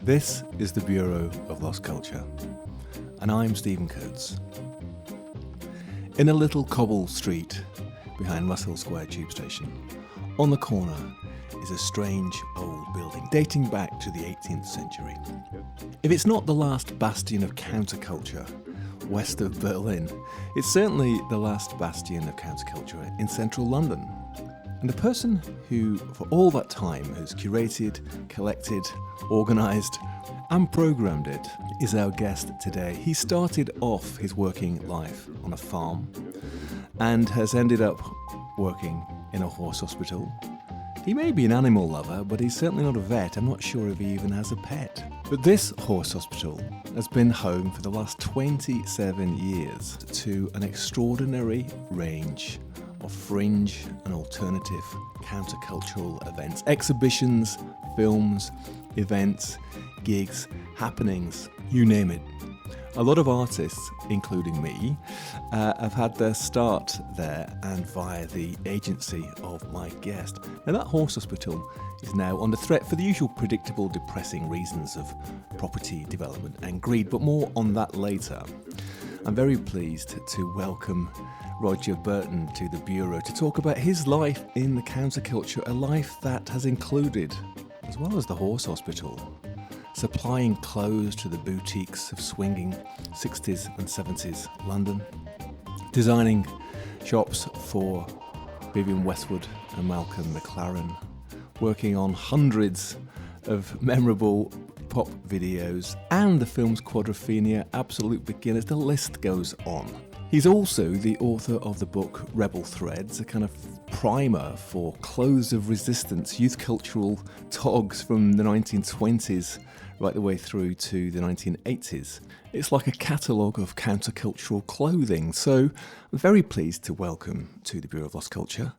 This is the Bureau of Lost Culture, and I'm Stephen Coates. In a little cobble street behind Russell Square Tube Station, on the corner is a strange old building dating back to the 18th century. If it's not the last bastion of counterculture west of Berlin, it's certainly the last bastion of counterculture in central London. And the person who, for all that time, has curated, collected, organised and programmed it is our guest today. He started off his working life on a farm and has ended up working in a horse hospital. He may be an animal lover, but he's certainly not a vet. I'm not sure if he even has a pet. But this horse hospital has been home for the last 27 years to an extraordinary range of fringe and alternative countercultural events, exhibitions, films, events, gigs, happenings, you name it. A lot of artists, including me, have had their start there and via the agency of my guest. Now that horse hospital is now under threat for the usual predictable depressing reasons of property development and greed, but more on that later. I'm very pleased to welcome Roger BURTON to the Bureau to talk about his life in the counterculture, a life that has included, as well as the horse hospital, supplying clothes to the boutiques of swinging 60s and 70s London, designing shops for Vivienne Westwood and McLaren, working on hundreds of memorable pop videos and the films Quadrophenia, Absolute Beginners, the list goes on. He's also the author of the book Rebel Threads, a kind of primer for clothes of resistance, youth cultural togs from the 1920s right the way through to the 1980s. It's like a catalogue of countercultural clothing. So I'm very pleased to welcome to the Bureau of Lost Culture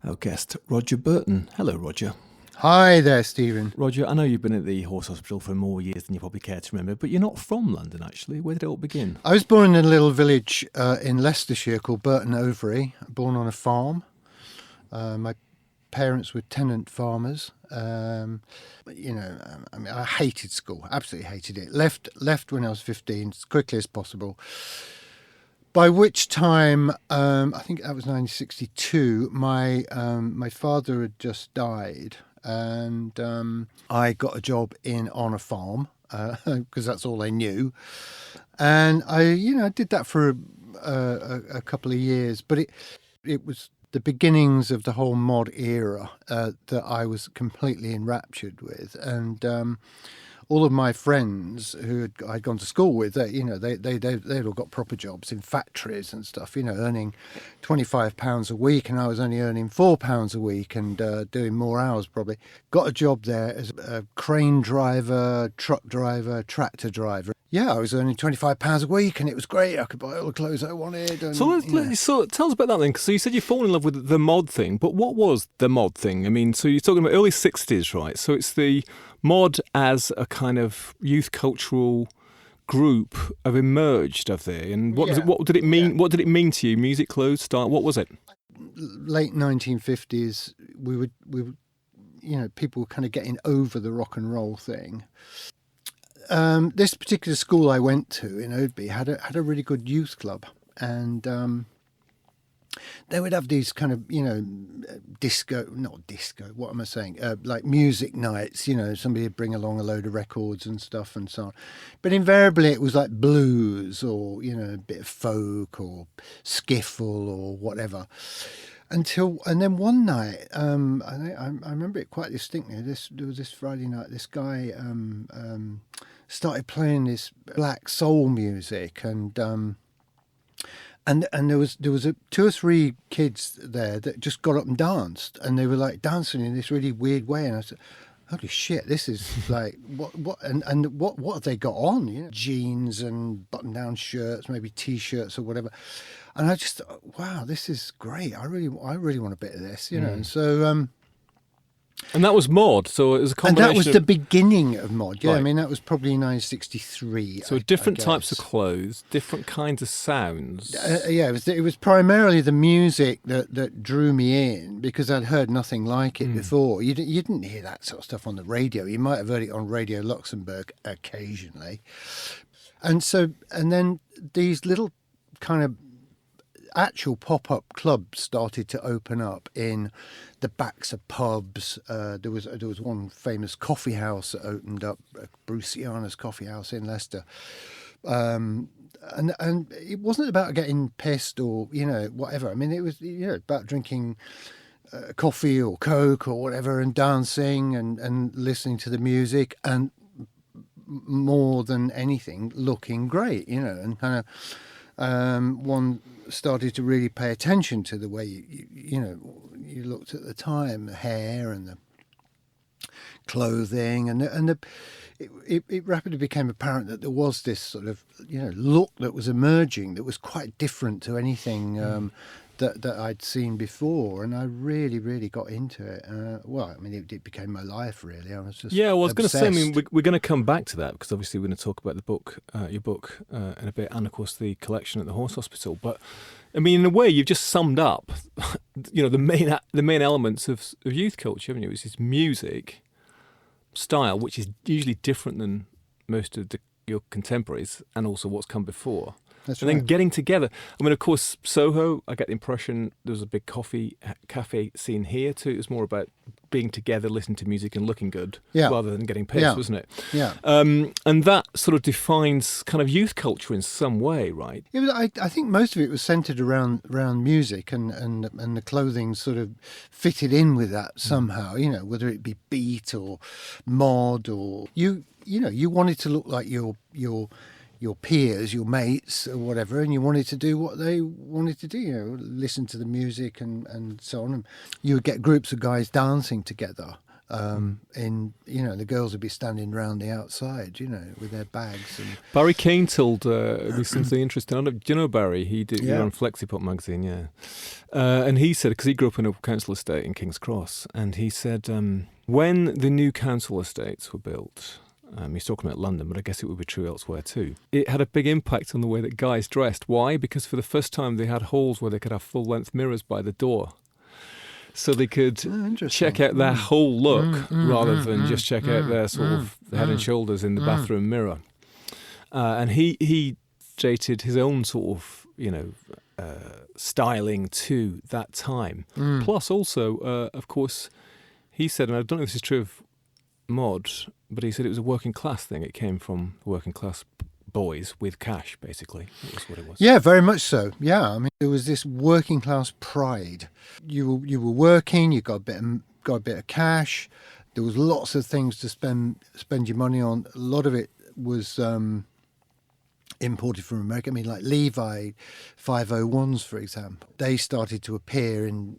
our guest, Roger BURTON. Hello, Roger. Hi there, Stephen. Roger, I know you've been at the horse hospital for more years than you probably care to remember, but you're not from London, actually. Where did it all begin? I was born in a little village in Leicestershire called Burton Overy, born on a farm. My parents were tenant farmers. I hated school, absolutely hated it. Left when I was 15, as quickly as possible. By which time, I think that was 1962, my father had just died. And I got a job on a farm because that's all I knew, and I did that for a couple of years. But it was the beginnings of the whole mod era that I was completely enraptured with, and all of my friends who I'd gone to school with, they'd all got proper jobs in factories and stuff, earning £25 a week, and I was only earning £4 a week and doing more hours probably. Got a job there as a crane driver, truck driver, tractor driver. Yeah, I was earning £25 a week, and it was great. I could buy all the clothes I wanted. And, so tell us about that then. So you said you fall in love with the mod thing, but what was the mod thing? I mean, so you're talking about early 60s, right? So it's the mod as a kind of youth cultural group have emerged, have they? And what did it mean? Yeah. What did it mean to you? Music, clothes, style. What was it? Late 1950s, we were people were kind of getting over the rock and roll thing. This particular school I went to in Oadby had a really good youth club, and they would have these kind of like music nights. Somebody would bring along a load of records and stuff and so on, but invariably it was like blues or a bit of folk or skiffle or whatever. And then one night, I remember it quite distinctly. There was this Friday night. This guy started playing this black soul music, and there was two or three kids there that just got up and danced, and they were like dancing in this really weird way. And I said, "Holy shit! This is like what have they got on? Jeans and button-down shirts, maybe t-shirts or whatever." And I just thought, wow, this is great. I really want a bit of this, And so And that was mod, so it was a And combination. that was the beginning of mod. Yeah, Right. I mean, that was probably 1963. So I different types of guess. clothes, different kinds of sounds. Yeah, it was primarily the music that drew me in, because I'd heard nothing like it before. You didn't hear that sort of stuff on the radio. You might have heard it on Radio Luxembourg occasionally. And then these little kind of actual pop-up clubs started to open up in the backs of pubs. There was one famous coffee house that opened up, Bruciana's Coffee House in Leicester. And it wasn't about getting pissed or, whatever. I mean, it was, about drinking coffee or Coke or whatever, and dancing and listening to the music, and more than anything, looking great, and kind of one started to really pay attention to the way you looked at the time, the hair and the clothing, and it rapidly became apparent that there was this sort of look that was emerging that was quite different to anything that I'd seen before, and I really, really got into it. Well, I mean, it became my life, really. I was just I was going to say, I obsessed. mean, we're going to come back to that, because obviously we're going to talk about the book, your book, in a bit, and of course the collection at the Horse Hospital. But I mean, in a way, you've just summed up, the main elements of youth culture, haven't you? It's this music style, which is usually different than most of your contemporaries, and also what's come before. That's And right. then getting together. I mean, of course, Soho, I get the impression there was a big cafe scene here too. It was more about being together, listening to music and looking good, Yeah. rather than getting pissed, Yeah. wasn't it? Yeah. And that sort of defines kind of youth culture in some way, right? I think most of it was centred around music, and the clothing sort of fitted in with that somehow. Whether it be beat or mod, or you wanted to look like your peers, your mates, or whatever, and you wanted to do what they wanted to do. Listen to the music and so on. And you would get groups of guys dancing together. And the girls would be standing round the outside, with their bags. And Barry Kane told me something interesting. Do you know Barry? He Yeah. ran Flexipop magazine, yeah. And he said, because he grew up in a council estate in King's Cross, and he said when the new council estates were built, he's talking about London, but I guess it would be true elsewhere too, it had a big impact on the way that guys dressed. Why? Because for the first time they had halls where they could have full-length mirrors by the door. So they could interesting. check out their whole look rather than just check out their sort of head and shoulders in the bathroom mirror. And he stated his own sort of, styling to that time. Plus also, of course, he said, and I don't know if this is true of mod, but he said it was a working class thing. It came from working class boys with cash, basically. That was what it was. Yeah, very much so. Yeah, I mean, there was this working class pride. You were working. You got a bit of cash. There was lots of things to spend your money on. A lot of it was imported from America. I mean, like Levi 501s, for example. They started to appear in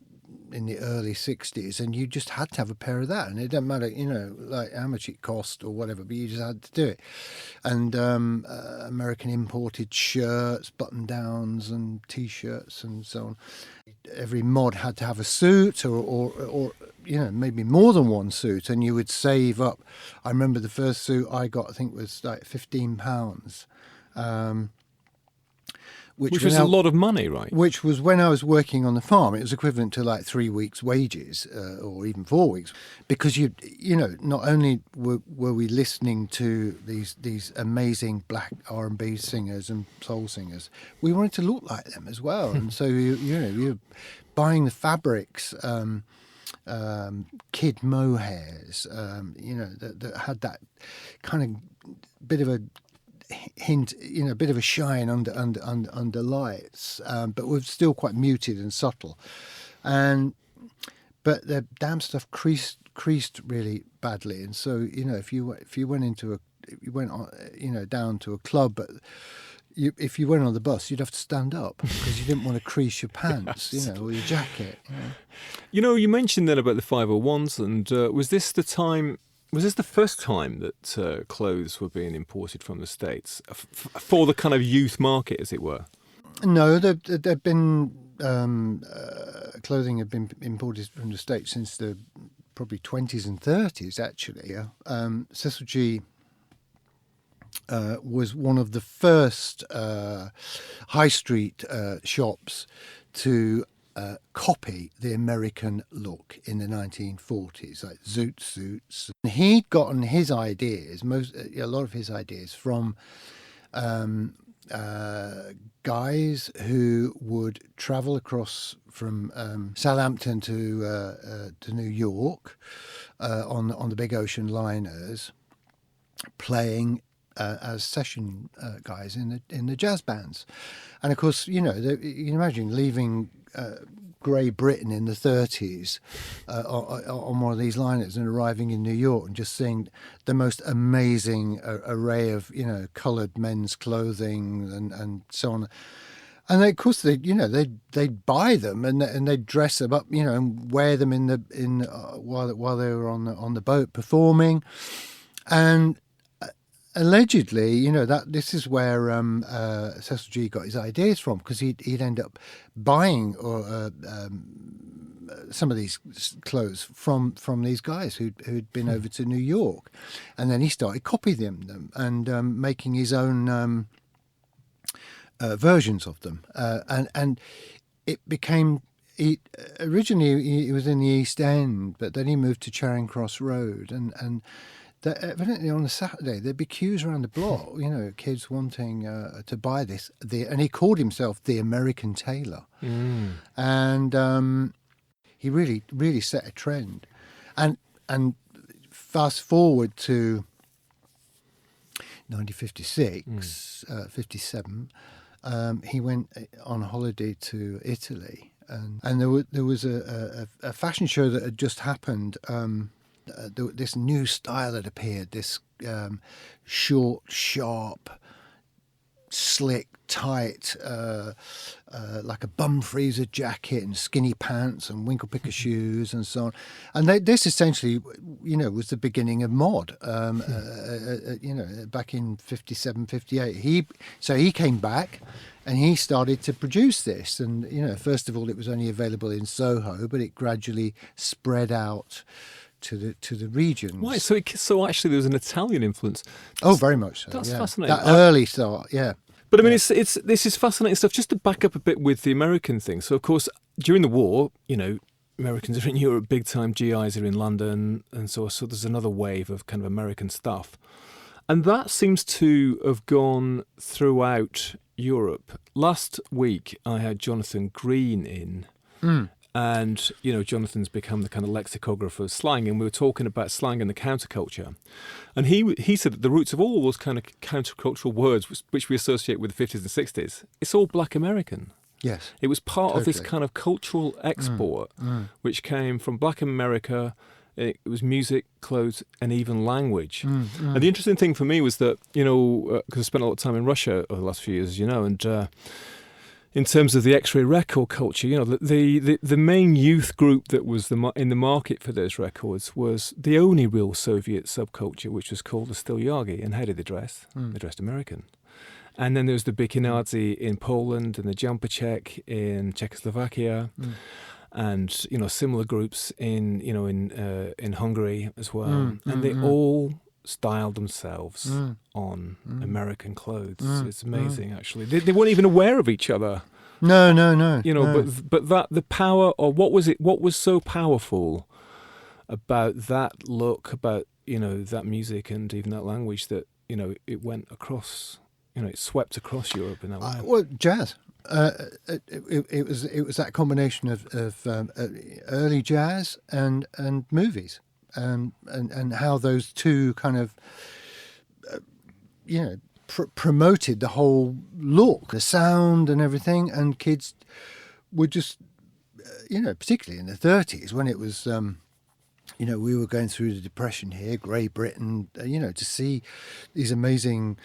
the early 60s, and you just had to have a pair of that, and it didn't matter like how much it cost or whatever, but you just had to do it. And American imported shirts, button downs and t-shirts and so on. Every mod had to have a suit or maybe more than one suit, and you would save up. I remember the first suit I got, I think, was like £15. Which was a lot of money, right? Which was when I was working on the farm. It was equivalent to like 3 weeks' wages, or even 4 weeks, because not only were we listening to these amazing black R&B singers and soul singers, we wanted to look like them as well. And so you're buying the fabrics, kid mohairs, that had that kind of bit of a hint, a bit of a shine under lights, but was still quite muted and subtle. But the damn stuff creased really badly, and so if you went down to a club, but if you went on the bus, you'd have to stand up because you didn't want to crease your pants, or your jacket. You mentioned then about the 501s, and was this the first time that clothes were being imported from the States for the kind of youth market, as it were? No, there'd been clothing had been imported from the States since probably 20s and 30s, actually. Cecil G was one of the first high street shops to copy the American look in the 1940s, like zoot suits. He'd gotten his ideas, a lot of his ideas, from guys who would travel across from Southampton to New York on the big ocean liners, playing as session guys in the jazz bands. And of course, you can imagine leaving Great Britain in the 30s on one of these liners and arriving in New York and just seeing the most amazing array of coloured men's clothing and so on. And of course they'd buy them and they'd dress them up and wear them while they were on the boat performing. And allegedly, that this is where Cecil G got his ideas from, because he'd end up buying some of these clothes from these guys who'd been over to New York, and then he started copying them and making his own versions of them, and it became. Originally he was in the East End, but then he moved to Charing Cross Road, and that evidently on a Saturday there'd be queues around the block, kids wanting to buy this. And he called himself the American Tailor, and he really, really set a trend. And fast forward to 1956, 57, he went on holiday to Italy, and there was a fashion show that had just happened. This new style had appeared, this short, sharp, slick, tight, like a bum freezer jacket and skinny pants and winkle picker shoes and so on. And this essentially, was the beginning of mod, back in 57, 58. He came back and he started to produce this. And, first of all, it was only available in Soho, but it gradually spread out to the regions. Right, so actually there was an Italian influence. Oh, very much so. That's fascinating. That early start, yeah. But I mean, this is fascinating stuff. Just to back up a bit with the American thing. So of course, during the war, Americans are in Europe big time. GIs are in London, and so there's another wave of kind of American stuff, and that seems to have gone throughout Europe. Last week, I had Jonathan Green in. And, Jonathan's become the kind of lexicographer of slang, and we were talking about slang and the counterculture. And he said that the roots of all those kind of countercultural words, which we associate with the 50s and 60s, it's all black American. Yes. It was part of this kind of cultural export, which came from black America. It was music, clothes, and even language. And the interesting thing for me was that, because I spent a lot of time in Russia over the last few years, and in terms of the X-ray record culture, the main youth group that was in the market for those records was the only real Soviet subculture, which was called the Styliargi. And how did they dress? They dressed American. And then there was the Bikinadze in Poland and the Jumpercheck in Czechoslovakia, and similar groups in Hungary as well. And they all styled themselves on American clothes. It's amazing, actually. They weren't even aware of each other. No. But that the power, or what was so powerful about that look, about that music and even that language, that it went across, it swept across Europe in that way. Well, jazz. It was that combination of early jazz and movies. And how those two kind of, promoted the whole look, the sound and everything. And kids were just, particularly in the 30s when it was, we were going through the Depression here, Great Britain, to see these amazing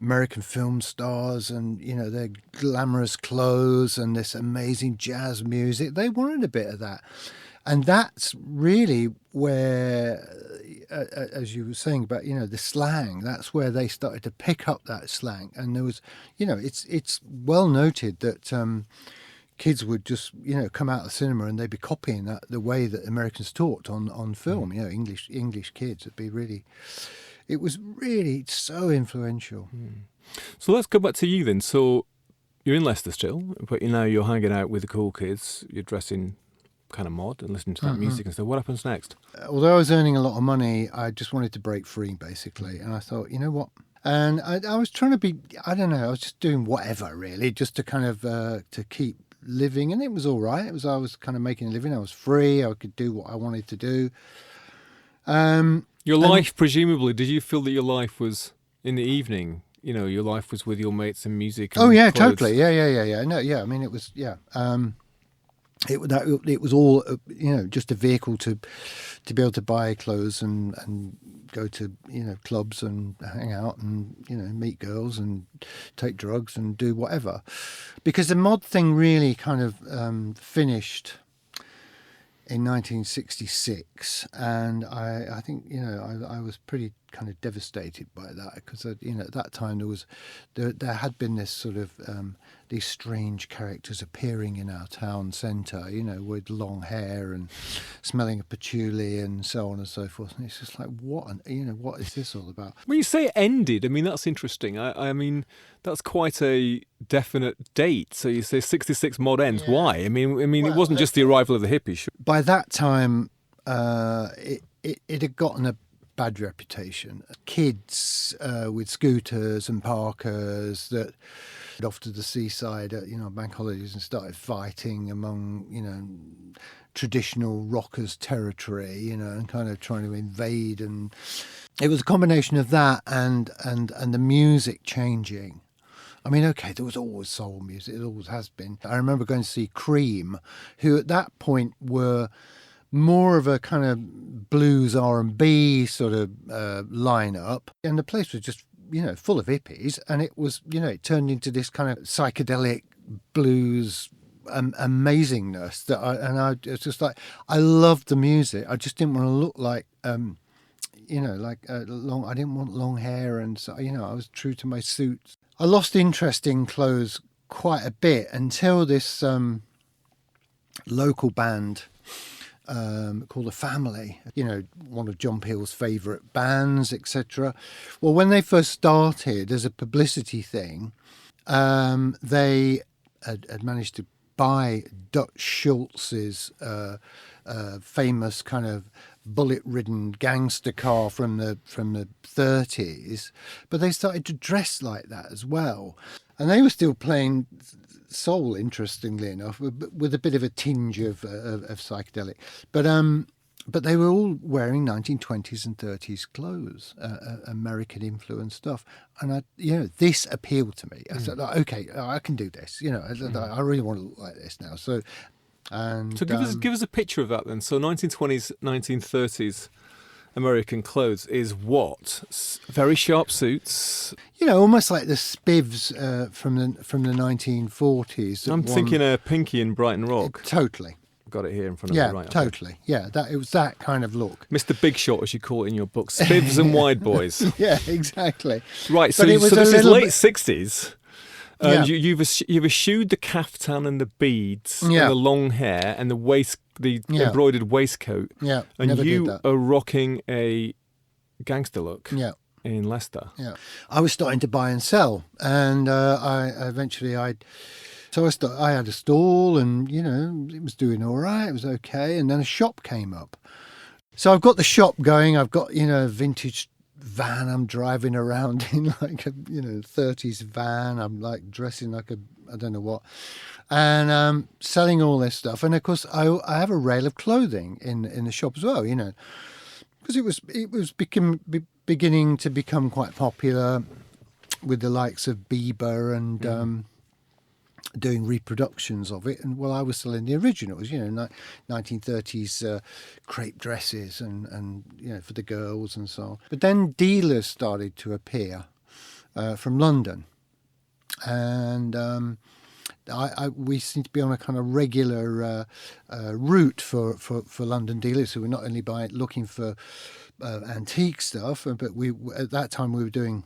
American film stars and, their glamorous clothes and this amazing jazz music. They wanted a bit of that. And that's really where, as you were saying about, the slang, that's where they started to pick up that slang. And there was, it's well noted that kids would just, come out of the cinema and they'd be copying the way that Americans talked on film. English kids. It was really so influential. So let's go back to you then. So you're in Leicester still, but you're hanging out with the cool kids. You're dressing kind of mod and listening to that music and stuff. What happens next? Although I was earning a lot of money, I just wanted to break free, basically. And I thought, you know what? And I was trying to be, I don't know, I was just doing whatever, really, just to kind of to keep living. And it was all right. I was kind of making a living. I was free. I could do what I wanted to do. Your life, presumably, did you feel that your life was in the evening? Your life was with your mates and music. And clothes. Totally. Yeah. No, yeah. I mean, it was, yeah. It was all, just a vehicle to be able to buy clothes and go to, clubs and hang out and, meet girls and take drugs and do whatever. Because the mod thing really kind of finished in 1966, and I think I was pretty kind of devastated by that, because at that time there had been this sort of these strange characters appearing in our town centre, with long hair and smelling of patchouli and so on and so forth. And it's just like, what is this all about? When you say it ended, I mean, that's interesting. I mean, that's quite a definite date. So you say 66 mod ends. Yeah. Why? I mean, well, it wasn't just the arrival of the hippies. By that time, it had gotten a bad reputation. Kids with scooters and parkers that off to the seaside at bank holidays and started fighting among traditional rockers territory, and kind of trying to invade. And it was a combination of that and the music changing. I mean, okay, there was always soul music, it always has been. I remember going to see Cream, who at that point were more of a kind of blues R&B sort of lineup, and the place was just full of hippies, and it was it turned into this kind of psychedelic blues amazingness that I was just like, I loved the music. I just didn't want to look like long. I didn't want long hair, and so I was true to my suits. I lost interest in clothes quite a bit until this local band called The Family, one of John Peel's favourite bands, etc. Well, when they first started as a publicity thing, they had managed to buy Dutch Schultz's famous kind of bullet-ridden gangster car from the 30s, but they started to dress like that as well. And they were still playing soul, interestingly enough, with a bit of a tinge of psychedelic. But they were all wearing 1920s and 30s clothes, American influence stuff. And this appealed to me. I said, okay, I can do this. I really want to look like this now. So give us a picture of that then. So 1920s, 1930s American clothes is what? Very sharp suits. Almost like the spivs from the 1940s. I'm thinking Pinky and Brighton Rock. Totally. Got it here in front of me, right? Totally. Yeah, it was that kind of look. Mr. Big Shot, as you call it in your book, spivs and wide boys. Yeah, exactly. Right, so this is late 60s. And you've eschewed the caftan and the beads and the long hair and the embroidered waistcoat. Yeah, and you are rocking a gangster look. Yeah. In Leicester. Yeah, I was starting to buy and sell, and I had a stall, and it was doing all right. It was okay, and then a shop came up. So I've got the shop going. I've got a vintage van I'm driving around in, like a 30s van. I'm like dressing like I don't know what, and selling all this stuff. And of course I have a rail of clothing in the shop as well, because it was beginning to become quite popular with the likes of Bieber and doing reproductions of it. And I was selling the originals, 1930s crepe dresses and for the girls and so on. But then dealers started to appear from London, and we seem to be on a kind of regular route for London dealers who were not only looking for antique stuff, but at that time we were doing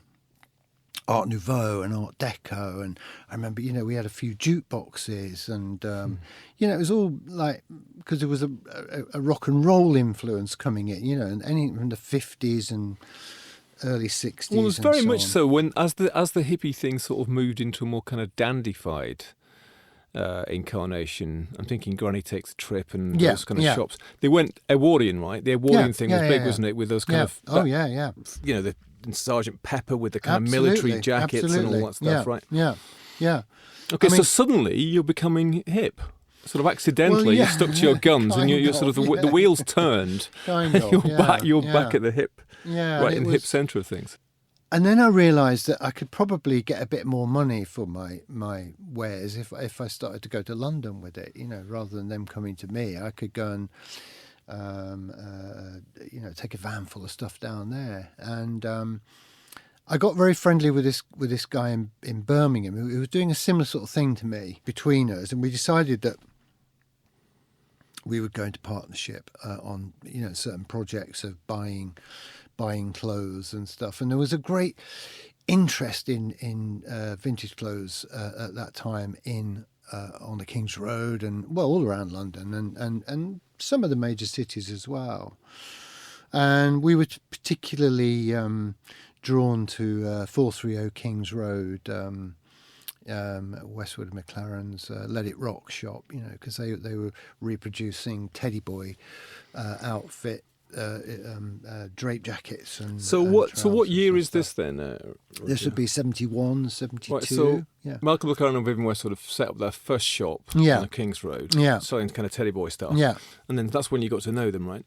Art Nouveau and Art Deco, and I remember, we had a few jukeboxes, and it was all like, because there was a rock and roll influence coming in, and anything from the 50s and early 60s. Well, it was very much on. so when as the hippie thing sort of moved into a more kind of dandified incarnation. I'm thinking Granny Takes a Trip and those kind of shops. They went Edwardian, right? The Edwardian thing was big, wasn't it? With those kind of the Sergeant Pepper with the kind of military jackets and all that stuff, right? Yeah. Okay, so suddenly you're becoming hip. Sort of accidentally, you're stuck to your guns, and you're sort of the wheels turned. You're back at the hip, right in the hip centre of things. And then I realised that I could probably get a bit more money for my wares if I started to go to London with it, rather than them coming to me. I could go and take a van full of stuff down there, and I got very friendly with this guy in Birmingham who was doing a similar sort of thing to me between us, and we decided that we would go into partnership on certain projects of buying clothes and stuff. And there was a great interest in vintage clothes at that time on the King's Road and all around London and some of the major cities as well. And we were particularly drawn to 430 King's Road, Westwood McLaren's Let It Rock shop, because they were reproducing Teddy Boy outfit, drape jackets and. So what year is this then? This would be 71, 72. Right, so Malcolm McLaren and Vivienne West sort of set up their first shop on the King's Road, selling kind of Teddy Boy stuff. Yeah, and then that's when you got to know them, right?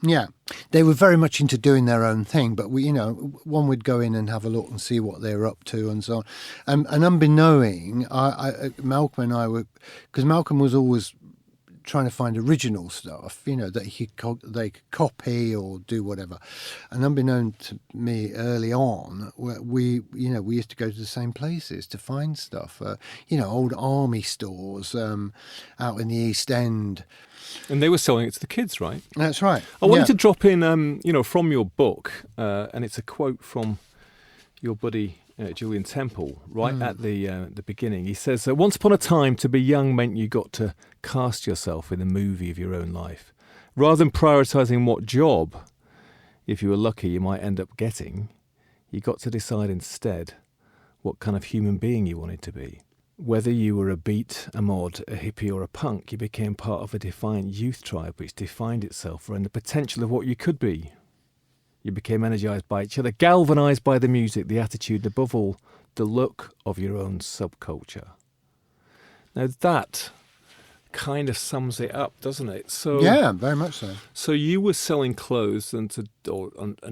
Yeah, they were very much into doing their own thing, but one would go in and have a look and see what they were up to and so on. And unbeknowing, Malcolm and I were, because Malcolm was always trying to find original stuff, that they could copy or do whatever. And unbeknown to me early on, we used to go to the same places to find stuff. Old army stores out in the East End. And they were selling it to the kids, right? That's right. I wanted to drop in, from your book, and it's a quote from your buddy Julian Temple, right at the beginning. He says, "Once upon a time, to be young meant you got to cast yourself in a movie of your own life. Rather than prioritising what job, if you were lucky, you might end up getting, you got to decide instead what kind of human being you wanted to be. Whether you were a beat, a mod, a hippie or a punk, you became part of a defiant youth tribe which defined itself around the potential of what you could be. You became energised by each other, galvanised by the music, the attitude, and above all, the look of your own subculture." Now that kind of sums it up, doesn't it? So yeah, very much so. So you were selling clothes and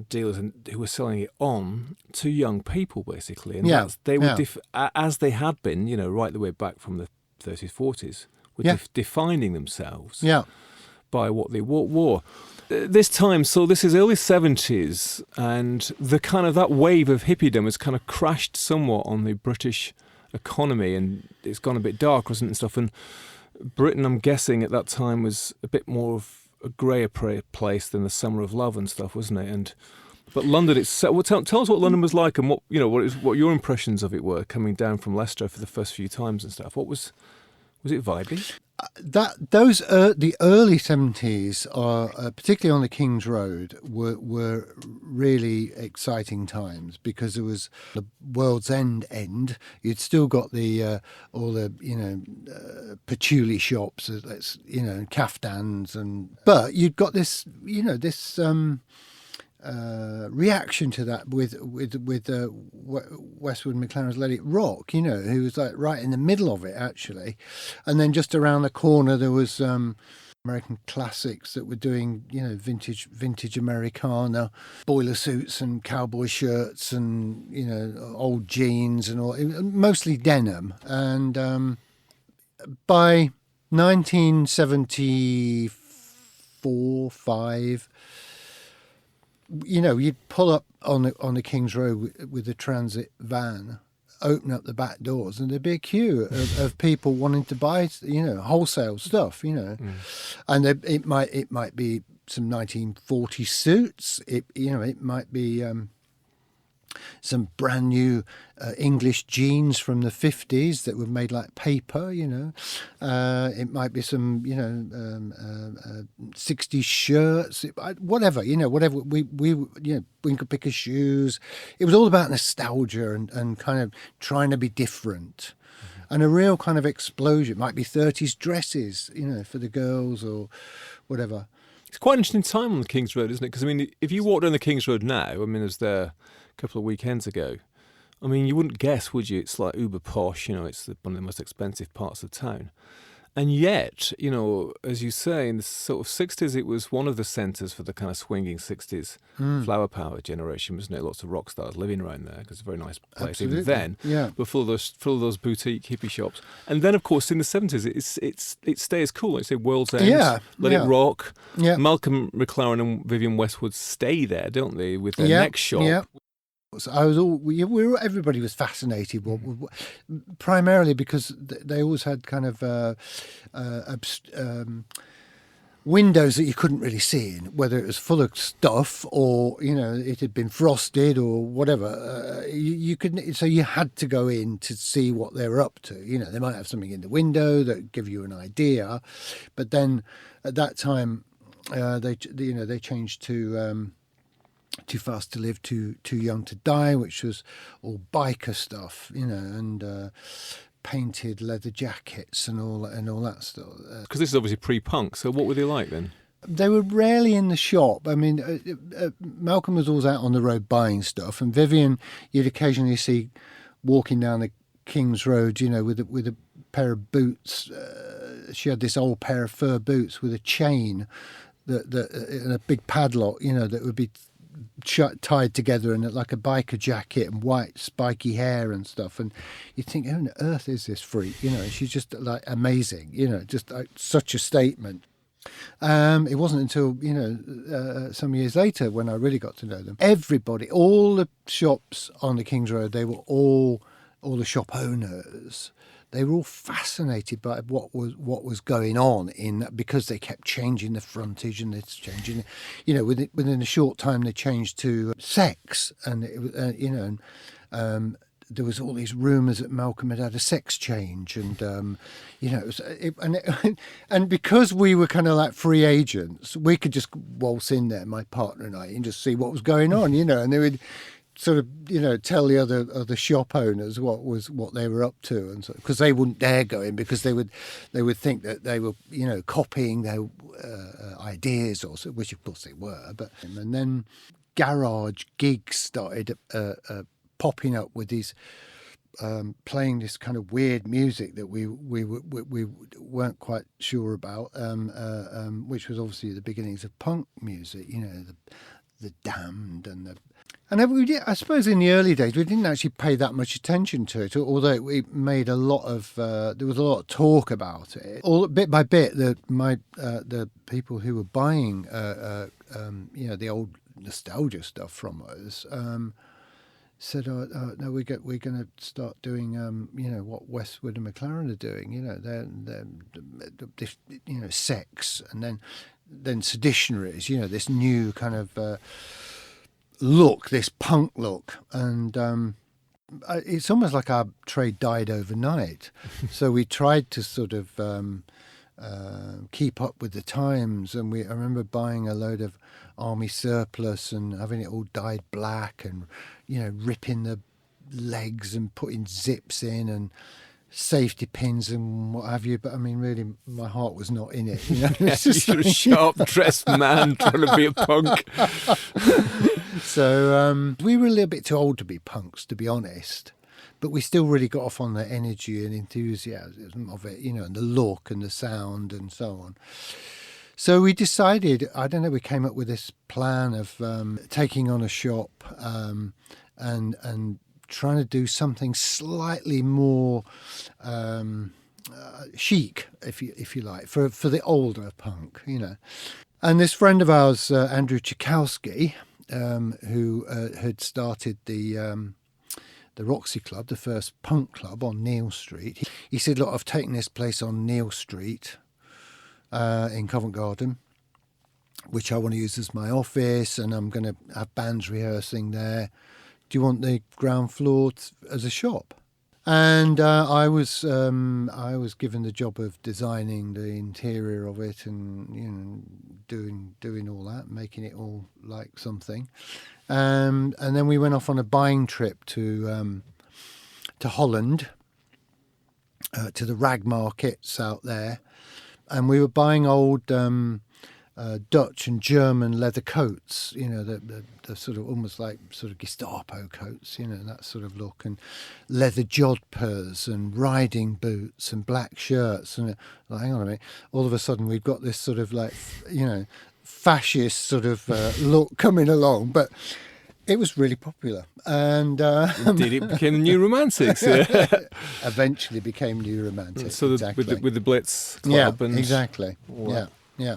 dealers who were selling it on to young people, basically, and they were as they had been, right the way back from the 30s, 40s, were defining themselves by what they wore. This time, so this is early 70s, and the kind of that wave of hippiedom has kind of crashed somewhat on the British economy, and it's gone a bit dark, wasn't it, and stuff. And Britain, I'm guessing, at that time was a bit more of a greyer place than the Summer of Love and stuff, wasn't it? But London, tell us what London was like, and what your impressions of it were coming down from Leicester for the first few times and stuff. Was it vibey? The early 70s, particularly on the King's Road, were really exciting times, because there was the World's End. You'd still got all the patchouli shops, caftans, but you'd got this reaction to that with Westwood McLaren's Let It Rock, who was like right in the middle of it, actually. And then just around the corner there was American Classics that were doing vintage Americana, boiler suits and cowboy shirts and old jeans and all, mostly denim. And by 1974-5, you'd pull up on the King's Road with a transit van, open up the back doors, and there'd be a queue of people wanting to buy, wholesale stuff, and it might be some 1940 suits. It might be some brand new English jeans from the 50s that were made like paper, It might be some, 60s shirts, whatever, whatever. We could pick his shoes. It was all about nostalgia and kind of trying to be different. And a real kind of explosion. It might be 30s dresses, for the girls or whatever. It's quite an interesting time on the King's Road, isn't it? Because, if you walk down the King's Road now, I was there a couple of weekends ago. You wouldn't guess, would you? It's like uber posh, it's one of the most expensive parts of town. And yet, as you say, in the sort of 60s, it was one of the centres for the kind of swinging 60s flower power generation, wasn't it? Lots of rock stars living around there because it's a very nice place. Absolutely. Even then, yeah. But full of those boutique hippie shops. And then, of course, in the 70s, it stays cool. Like you say, World's End, Let It Rock. Yeah. Malcolm McLaren and Vivienne Westwood stay there, don't they, with their next shop. Yeah. So everybody was fascinated, primarily because they always had kind of windows that you couldn't really see in, whether it was full of stuff or it had been frosted or whatever. You couldn't, so you had to go in to see what they were up to. They might have something in the window that give you an idea, but then at that time they changed to. Too Fast to Live, Too Young to Die, which was all biker stuff, and painted leather jackets and all that stuff. Because this is obviously pre-punk, so what were they like then? They were rarely in the shop. Malcolm was always out on the road buying stuff, and Vivienne you'd occasionally see walking down the King's Road, with a pair of boots. She had this old pair of fur boots with a chain and a big padlock, that would be tied together and like a biker jacket and white spiky hair and stuff, and you think, who on earth is this freak? She's just like amazing, just like such a statement. It wasn't until some years later when I really got to know them. Everybody, all the shops on the King's Road, they were all the shop owners. They were all fascinated by what was going on because they kept changing the frontage and it's changing. Within a short time they changed to sex, and it was there was all these rumours that Malcolm had a sex change, and and because we were kind of like free agents, we could just waltz in there, my partner and I, and just see what was going on, and they would sort of tell the other shop owners what they were up to, and so, because they wouldn't dare go in because they would think that they were copying their ideas, or so, which of course they were. But and then garage gigs started popping up with these playing this kind of weird music that we weren't quite sure about, which was obviously the beginnings of punk music. The Damned and we did, I suppose in the early days we didn't actually pay that much attention to it, although it made a lot of there was a lot of talk about it. All bit by bit, the people who were buying the old nostalgia stuff from us said, no, we're going to start doing what Westwood and McLaren are doing. They're sex, and then seditionaries. This new kind of look, this punk look, and it's almost like our trade died overnight. So we tried to sort of keep up with the times, and I remember buying a load of army surplus and having it all dyed black, and ripping the legs and putting zips in and safety pins and what have you, but really my heart was not in it. You're a sharp dressed man trying to be a punk. So we were a little bit too old to be punks, to be honest, but we still really got off on the energy and enthusiasm of it, and the look and the sound and so on. So we decided, we came up with this plan of taking on a shop and trying to do something slightly more chic, if you like, for the older punk, And this friend of ours, Andrew Tchaikovsky, who had started the Roxy Club, the first punk club on Neal Street, he said, look, I've taken this place on Neal Street in Covent Garden, which I want to use as my office, and I'm going to have bands rehearsing there do you want the ground floor as a shop? And I was given the job of designing the interior of it, and doing all that, making it all like something. And then we went off on a buying trip to Holland, to the rag markets out there, and we were buying old Dutch and German leather coats, the sort of almost like sort of Gestapo coats, that sort of look, and leather jodhpurs and riding boots and black shirts. And hang on a minute, all of a sudden we've got this sort of like, fascist sort of look coming along, but it was really popular. And indeed, it became the New Romantics. Eventually became New Romantics. So exactly. with the Blitz Club. Yeah, exactly. Yeah.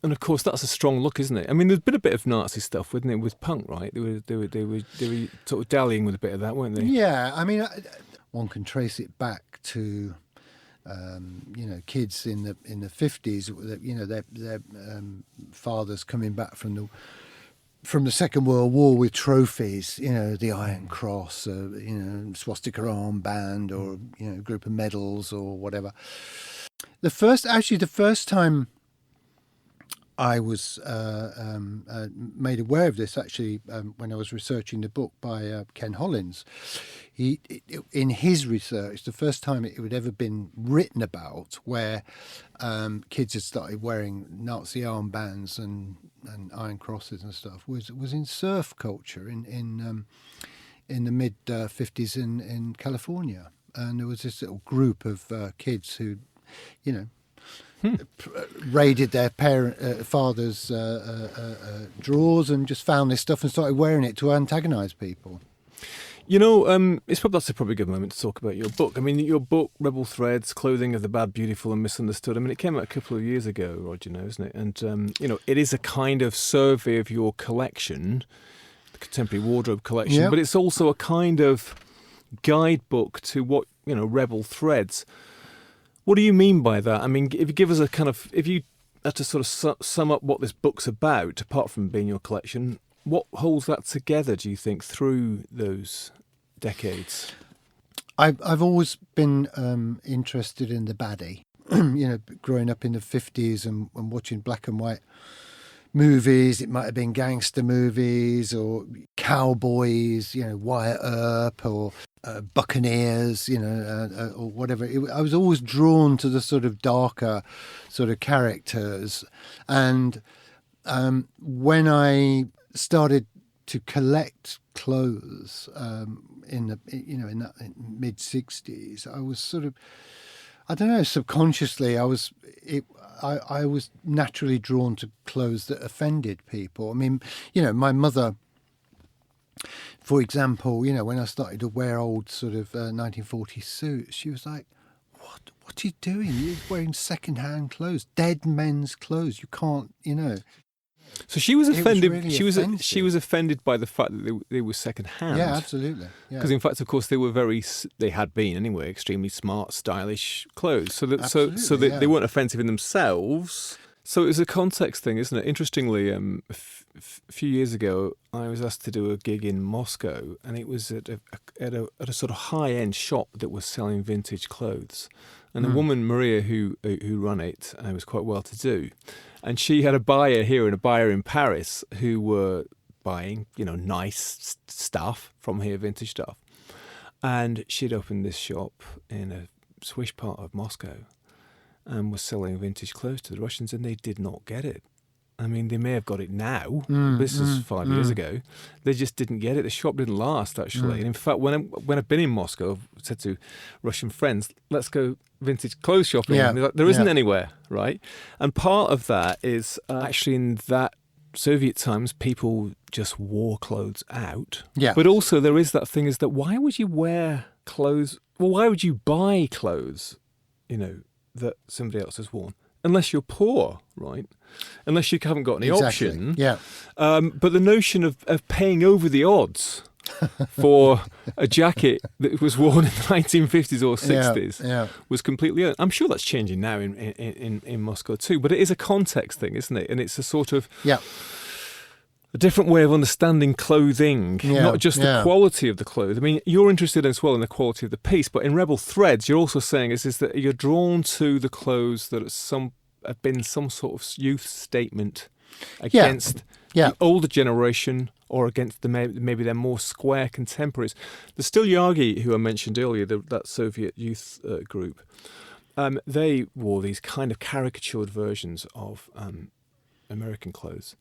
And of course, that's a strong look, isn't it? I mean, there's been a bit of Nazi stuff, wasn't it, with punk, right? They were sort of dallying with a bit of that, weren't they? Yeah, I mean, one can trace it back to, kids in the 50s. Their fathers coming back from the Second World War with trophies, the Iron Cross, swastika armband, or a group of medals or whatever. The first time I was made aware of this, actually, when I was researching the book by Ken Hollins. In his research, the first time it had ever been written about where kids had started wearing Nazi armbands and iron crosses and stuff was in surf culture in the mid 50s in California, and there was this little group of kids who, raided their father's drawers and just found this stuff and started wearing it to antagonise people. That's probably a good moment to talk about your book. I mean, your book, Rebel Threads, Clothing of the Bad, Beautiful and Misunderstood. I mean, it came out a couple of years ago, Roger, isn't it? And, it is a kind of survey of your collection, the contemporary wardrobe collection, but it's also a kind of guidebook to what, Rebel Threads. What do you mean by that? I mean, if you had to sort of sum up what this book's about, apart from being your collection, what holds that together, do you think, through those decades? I've always been interested in the baddie. Growing up in the 50s and watching black and white movies. It might have been gangster movies or cowboys, Wyatt Earp or Buccaneers, or whatever. I was always drawn to the sort of darker sort of characters. And when I started to collect clothes in the mid 60s, I was sort of, I don't know, subconsciously I was naturally drawn to clothes that offended people. I mean, my mother, for example, when I started to wear old sort of 1940s suits, she was like, what are you doing? You're wearing second-hand clothes, dead men's clothes. You can't, So she was offended. Really she was offended by the fact that they were second hand. Yeah, absolutely. Because in fact, of course, they had been anyway extremely smart, stylish clothes. So they weren't offensive in themselves. So it was a context thing, isn't it? Interestingly, a few years ago, I was asked to do a gig in Moscow, and it was at a sort of high-end shop that was selling vintage clothes. And the woman, Maria, who ran it, was quite well-to-do. And she had a buyer here and a buyer in Paris who were buying, nice stuff from here, vintage stuff. And she'd opened this shop in a swish part of Moscow and was selling vintage clothes to the Russians, and they did not get it. I mean, they may have got it now. This is 5 years ago. They just didn't get it. The shop didn't last, actually. And in fact, when I've been in Moscow, I've said to Russian friends, let's go vintage clothes shopping. Yeah. And they're like, there isn't anywhere, right? And part of that is actually in that Soviet times, people just wore clothes out. Yeah. But also there is that thing is that why would you wear clothes? Well, why would you buy clothes, that somebody else has worn? Unless you're poor, right? Unless you haven't got any option. Yeah. But the notion of paying over the odds for a jacket that was worn in the 1950s or 60s was completely earned. I'm sure that's changing now in Moscow too, but it is a context thing, isn't it? And it's a sort of... Yeah. a different way of understanding clothing, not just the quality of the clothes. I mean, you're interested as well in the quality of the piece, but in Rebel Threads, you're also saying is that you're drawn to the clothes that have been some sort of youth statement against the older generation or against maybe their more square contemporaries. The Stilyagi, who I mentioned earlier, that Soviet youth group, they wore these kind of caricatured versions of American clothes.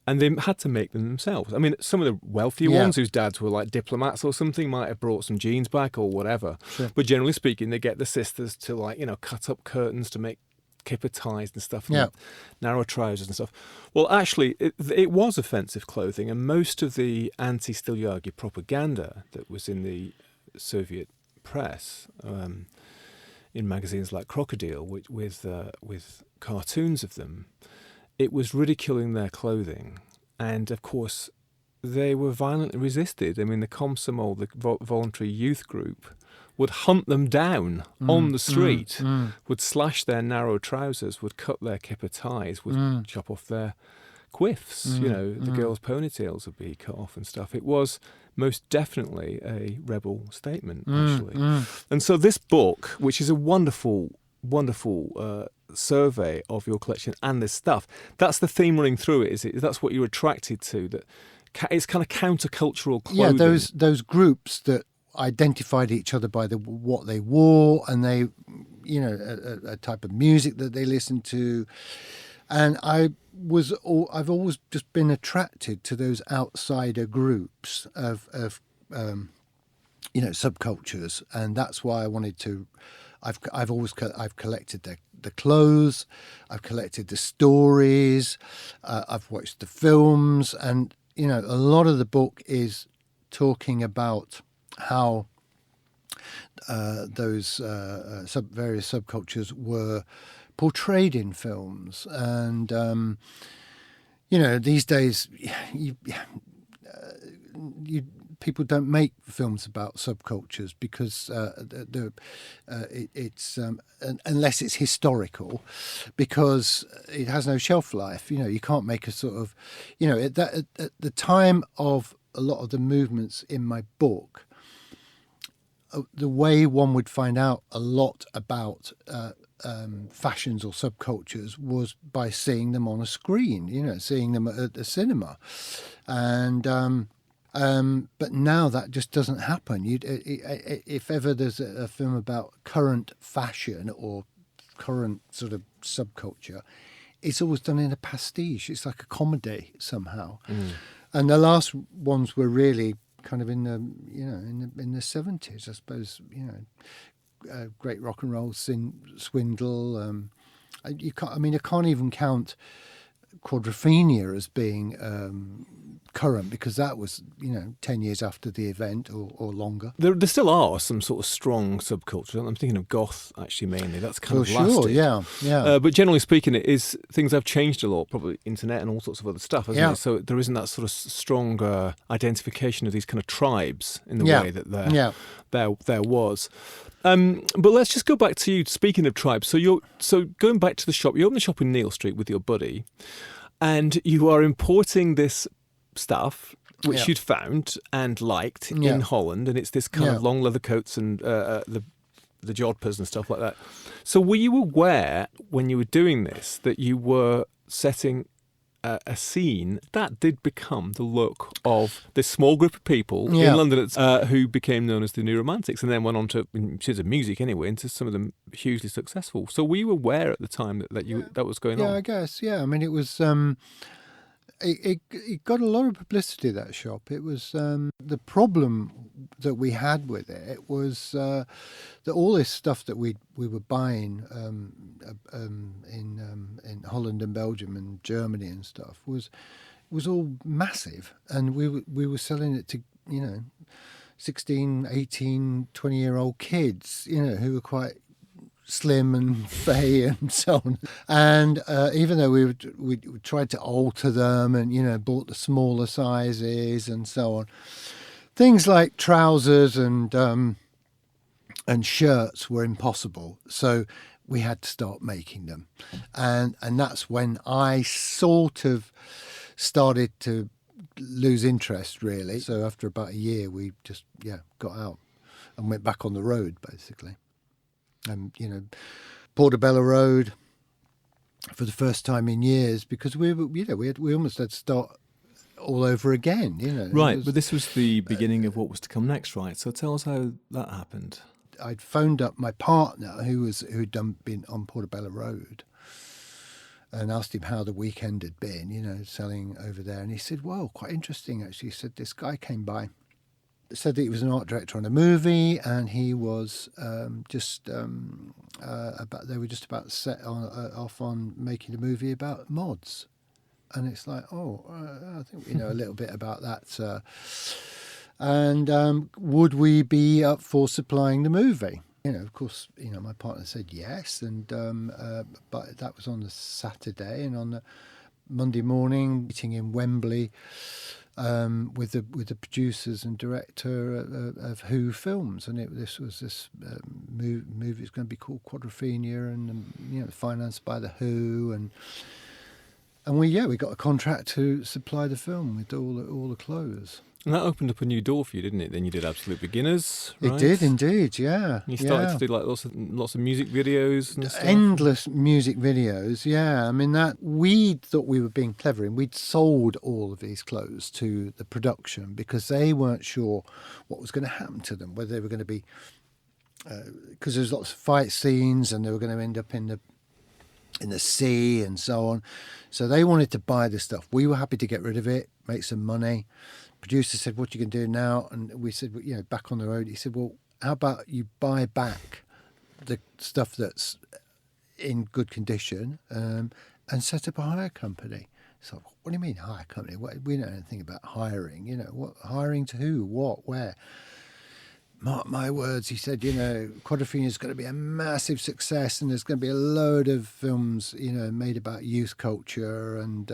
And they had to make them themselves. I mean, some of the wealthier ones whose dads were like diplomats or something might have brought some jeans back or whatever. Sure. But generally speaking, they get the sisters to cut up curtains to make kipper ties and stuff, and narrow trousers and stuff. Well, actually, it was offensive clothing, and most of the anti-Stilyagi propaganda that was in the Soviet press, in magazines like Crocodile, with cartoons of them, it was ridiculing their clothing, and of course, they were violently resisted. I mean, the Komsomol, the voluntary youth group, would hunt them down on the street, would slash their narrow trousers, would cut their kipper ties, would chop off their quiffs. The girls' ponytails would be cut off and stuff. It was most definitely a rebel statement, actually. And so this book, which is a wonderful survey of your collection and this stuff, that's the theme running through it, is it? That's what you're attracted to, that it's kind of countercultural clothing. Yeah, those groups that identified each other by what they wore, and they, a type of music that they listened to. And I've always just been attracted to those outsider groups of subcultures, and that's why I wanted to. I've collected the clothes, I've collected the stories, I've watched the films, and a lot of the book is talking about how those various subcultures were portrayed in films, and these days people don't make films about subcultures because it's unless it's historical, because it has no shelf life. You can't make a sort of at the time of a lot of the movements in my book. The way one would find out a lot about fashions or subcultures was by seeing them on a screen, seeing them at the cinema. And but now that just doesn't happen. If ever there's a film about current fashion or current sort of subculture, it's always done in a pastiche. It's like a comedy somehow. And the last ones were really kind of in the in the 70s, I suppose. Great rock and roll swindle. I can't even count Quadrophenia as being current, because that was 10 years after the event or longer. There still are some sort of strong subcultures. I'm thinking of goth, actually, mainly. That's kind of lasted. Yeah. But generally speaking, things have changed a lot, probably internet and all sorts of other stuff, hasn't it? So there isn't that sort of strong identification of these kind of tribes in the way that there was. But let's just go back to you. Speaking of tribes, so going back to the shop, you opened the shop in Neal Street with your buddy, and you are importing this stuff which you'd found and liked in Holland, and it's this kind of long leather coats and the jodhpurs and stuff like that. So were you aware when you were doing this that you were setting a scene that did become the look of this small group of people in London who became known as the New Romantics, and then went on to, in terms of music anyway, into some of them hugely successful? So were you aware at the time that was going on? Yeah, I guess. Yeah, I mean, it was. It got a lot of publicity, that shop. It was the problem that we had with it was that all this stuff that we were buying in Holland and Belgium and Germany and stuff was all massive, and we were selling it to 16, 18, 20-year-old kids who were quite slim and fey and so on. And even though we tried to alter them and bought the smaller sizes and so on, things like trousers and shirts were impossible. So we had to start making them, and that's when I sort of started to lose interest, really. So after about a year, we just, got out and went back on the road, basically. And, Portobello Road for the first time in years, because we almost had to start all over again, Right, but this was the beginning of what was to come next, right? So tell us how that happened. I'd phoned up my partner who'd been on Portobello Road and asked him how the weekend had been, selling over there. And he said, well, quite interesting, actually. He said this guy came by, said that he was an art director on a movie, and he was they were just about set off on making a movie about mods. And it's like, I think we know a little bit about that. And would we be up for supplying the movie? Of course, my partner said yes. And but that was on the Saturday, and on the Monday morning, meeting in Wembley with the producers and director of Who Films, and this movie is going to be called Quadrophenia, and financed by the Who, and we got a contract to supply the film with all the clothes. And that opened up a new door for you, didn't it? Then you did Absolute Beginners, right? It did indeed, yeah. And you started to do like lots of music videos and stuff. Endless music videos, yeah. I mean, that we thought we were being clever, and we'd sold all of these clothes to the production because they weren't sure what was going to happen to them, whether they were going to be because there's lots of fight scenes, and they were going to end up in the sea and so on. So they wanted to buy the stuff. We were happy to get rid of it, make some money. Producer said, what are you going to do now? And we said, back on the road. He said, well, how about you buy back the stuff that's in good condition and set up a hire company? So what do you mean hire company? We don't know anything about hiring. What hiring to who, what, where? Mark my words, he said, Quadrophenia is going to be a massive success, and there's going to be a load of films, made about youth culture and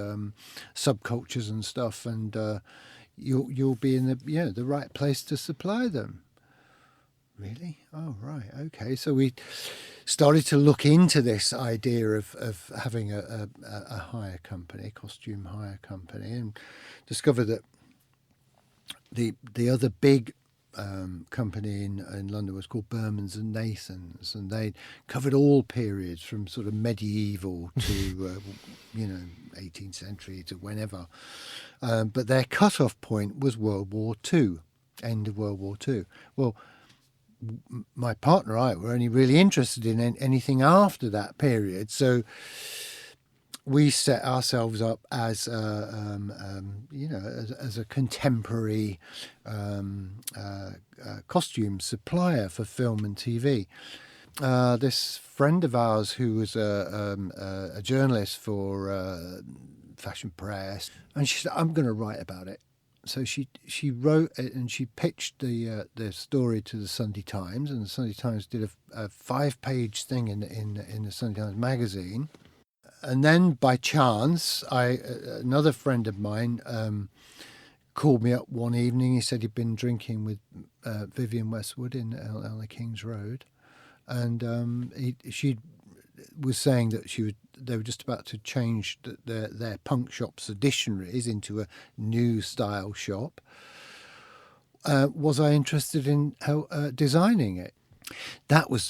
subcultures and stuff, and you'll be in the right place to supply them. Really? Oh, right, okay. So we started to look into this idea of having a hire company, a costume hire company, and discovered that the other big company in London was called Bermans and Nathans, and they covered all periods from sort of medieval to 18th century to whenever, but their cut-off point was World War II, end of World War II. Well, my partner and I were only really interested in anything after that period, so we set ourselves up as as a contemporary costume supplier for film and TV. This friend of ours, who was a journalist for Fashion Press, and she said, "I'm going to write about it." So she wrote it, and she pitched the story to the Sunday Times, and the Sunday Times did a 5-page thing in the Sunday Times magazine. And then, by chance, another friend of mine called me up one evening. He said he'd been drinking with Vivienne Westwood in LA Kings Road, and she was saying that they were just about to change their punk shop's dictionaries into a new style shop. Was I interested in designing it? That was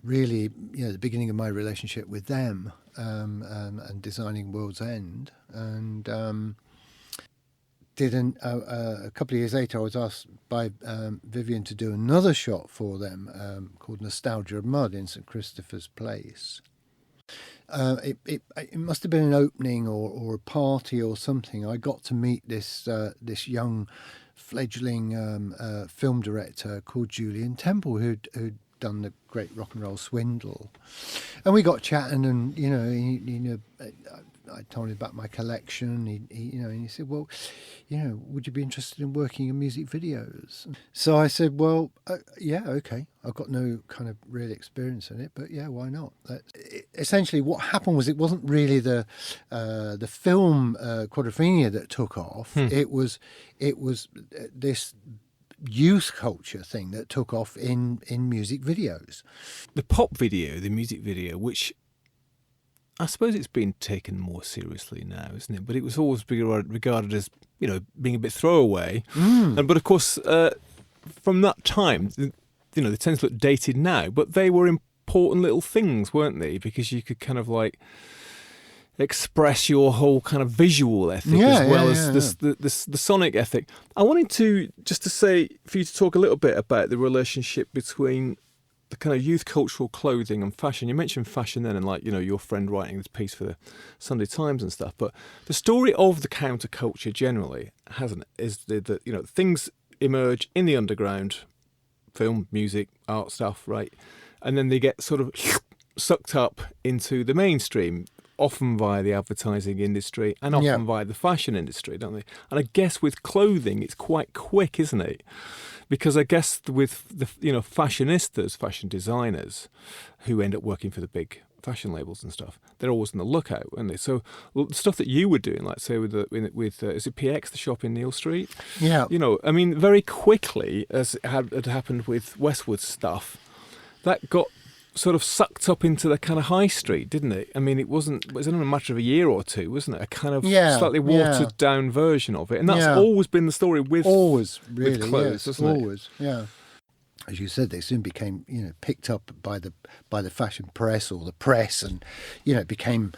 really, the beginning of my relationship with them, and designing World's End. And a couple of years later, I was asked by Vivienne to do another shot for them called Nostalgia of Mud in St Christopher's Place. It must have been an opening or a party or something. I got to meet this young fledgling film director called Julian Temple, who'd done the great Rock and Roll Swindle, and we got chatting, and I told him about my collection. And he said, "Well, would you be interested in working in music videos?" So I said, "Well, yeah, okay. I've got no kind of real experience in it, but yeah, why not?" Essentially, what happened was it wasn't really the film Quadrophenia that took off. It was this youth culture thing that took off in music videos. The pop video, the music video, which I suppose it's been taken more seriously now, isn't it? But it was always regarded as, being a bit throwaway. But of course, from that time, they tend to look dated now, but they were important little things, weren't they? Because you could kind of like express your whole kind of visual ethic as well as the sonic ethic. I wanted to say for you to talk a little bit about the relationship between the kind of youth cultural clothing and fashion. You mentioned fashion then, and your friend writing this piece for the Sunday Times and stuff. But the story of the counterculture generally is that things emerge in the underground, film, music, art stuff, right, and then they get sort of sucked up into the mainstream, often via the advertising industry and often via the fashion industry, don't they? And I guess with clothing, it's quite quick, isn't it? Because I guess with the fashionistas, fashion designers, who end up working for the big fashion labels and stuff, they're always on the lookout, aren't they? So the stuff that you were doing, like say with is it PX, the shop in Neal Street? Yeah. Very quickly, as it had happened with Westwood stuff, that got sort of sucked up into the kind of high street, didn't it? I mean, it was only a matter of a year or two, wasn't it? A kind of slightly watered down version of it, and that's always been the story with clothes, hasn't it? Always, yeah. As you said, they soon became picked up by the fashion press or the press, and it became